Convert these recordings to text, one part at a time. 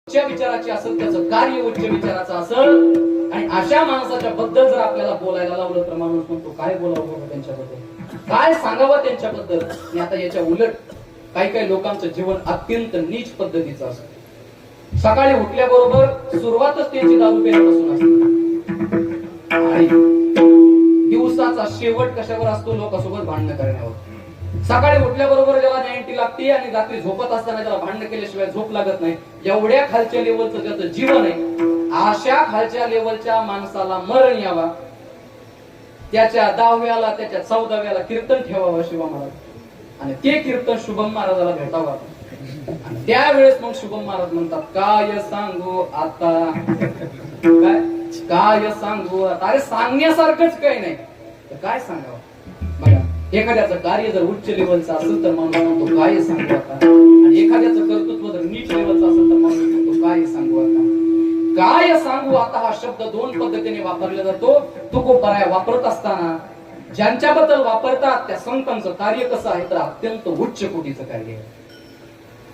उच्च विचाराची असेल, त्याचं कार्य उच्च विचाराचं असेल, आणि अशा माणसाच्या बद्दल जर आपल्याला बोलायला लावलं तर माणूस म्हणतो काय बोलावं त्यांच्याबद्दल, काय सांगावं त्यांच्याबद्दल. आणि आता याच्या उलट काही काही लोकांचं जीवन अत्यंत नीच पद्धतीचं असतं. सकाळी उठल्याबरोबर सुरुवातच त्यांची दारू पिण्यापासून असते आणि दिवसाचा शेवट कशावर असतो, लोकांसोबत भांडण करण्यावर. सकाळी उठल्याबरोबर ज्याला 90 लागते आणि रात्री झोपत असताना त्याला भांडण केल्याशिवाय झोप लागत नाही, एवढ्या खालच्या लेवलचं त्याचं जीवन आहे. अशा खालच्या लेवलच्या माणसाला मरण यावा, त्याच्या 10व्याला त्याच्या 14व्याला कीर्तन ठेवावं शिवा महाराज, आणि ते कीर्तन शुभम महाराजाला भेटावं. आणि त्यावेळेस मग शुभम महाराज म्हणतात काय सांगू आता, काय सांगू आता. अरे सांगण्यासारखंच काही नाही तर काय सांगावं. बघा, एखाद्याचं कार्य जर उच्च लेवलचं असेल तर माणूस म्हणतो काय सांगू आता, आणि एखाद्याचं कर्तृत्व जर नीच लेवलचं असेल तर माणूस म्हणतो काय सांगू आता. काय सांगू आता हा शब्द दोन पद्धतीने वापरला जातो. तुकोबराय वापरत असताना ज्यांच्याबद्दल वापरतात त्या संतांचं कार्य कसं आहे तर अत्यंत उच्च कोटीचं कार्य आहे.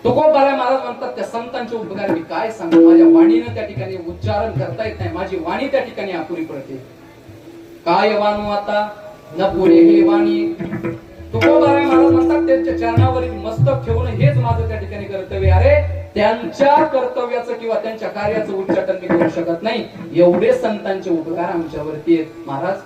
तुकोबराय महाराज म्हणतात त्या संतांचे उपकार मी काय सांगू, माझ्या वाणीनं त्या ठिकाणी उच्चारण करता येत नाही, माझी वाणी त्या ठिकाणी अपुरी पडते. काय वाणू आता न पुरे हे वाणी. तुकोबराय महाराज म्हणतात त्यांच्या चरणावरील मस्तक ठेवणं हेच माझं त्या ठिकाणी कर्तव्य. अरे त्यांच्या कर्तव्याचं किंवा त्यांच्या कार्याचं उच्चाटन मी करू शकत नाही, एवढे संतांचे उपकार आमच्यावरती आहेत. महाराज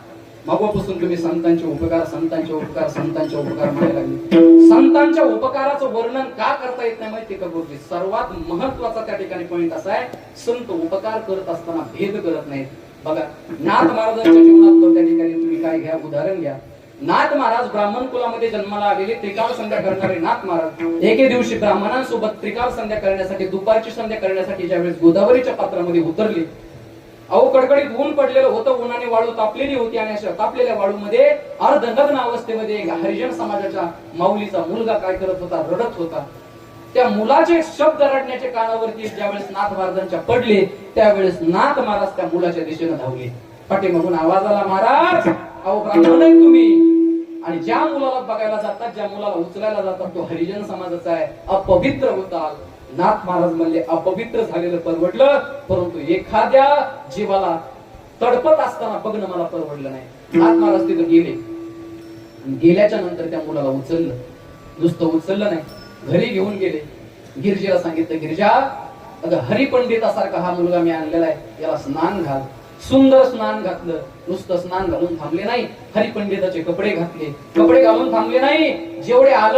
मागोपासून तुम्ही संतांचे उपकार संतांचे उपकार संतांचे उपकार म्हणायला लागले. संतांच्या उपकाराचं वर्णन का करता येत नाही माहिती का गुरुजी. सर्वात महत्वाचा त्या ठिकाणी पॉइंट असा आहे, संत उपकार करत असताना भेद करत नाहीत. बघा, नाथ महाराजांच्या जीवनात त्या ठिकाणी तुम्ही काय घ्या, उदाहरण घ्या. नाथ महाराज ब्राह्मण कुलामध्ये जन्माला आलेले त्रिकाळ संध्या करणारे नाथ महाराज एके दिवशी ब्राह्मणांसोबत त्रिकाळ संध्या करण्यासाठी, दुपारची संध्या करण्यासाठी ज्यावेळेस गोदावरीच्या पात्रामध्ये उतरले, अहो कडकडीत ऊन पडलेलं होतं, उन्हाने वाळू तापलेली होती, आणि अशा तापलेल्या वाळूमध्ये अर्धनग्न अवस्थेमध्ये एक हरिजन समाजाच्या माऊलीचा मुलगा काय करत होता, रडत होता. त्या मुलाचे शब्द रडण्याच्या कानावरती ज्यावेळेस नाथ महाराजांच्या पडले, त्यावेळेस नाथ महाराज त्या मुलाच्या दिशेने धावले. पाठीमागून आवाज आला, महाराज अहो ब्राह्मण आहे तुम्ही, आणि ज्या मुलाला बघायला जातात, ज्या मुलाला उचलायला जातात तो हरिजन समाजाचा आहे, अपवित्र होता. नाथ महाराज म्हणले अपवित्र झालेलं परवडलं, परंतु एखाद्या जीवाला तडपत असताना बघणं मला परवडलं नाही. नाथ महाराज तिथे गेले, गेल्याच्या नंतर त्या मुलाला उचललं. नुसतं उचललं नाही, घरी घेऊन गेले. गिरजेला सांगितलं, गिरजा अगं हरिपंडितासारखा हा मुलगा मी आणलेला आहे, याला स्नान घाल. सुंदर स्नान घातलं. नुसतं स्नान घालून थांबले नाही, हरिपंडिताचे कपडे घातले. कपडे घालून थांबले नाही, जेवढे आलं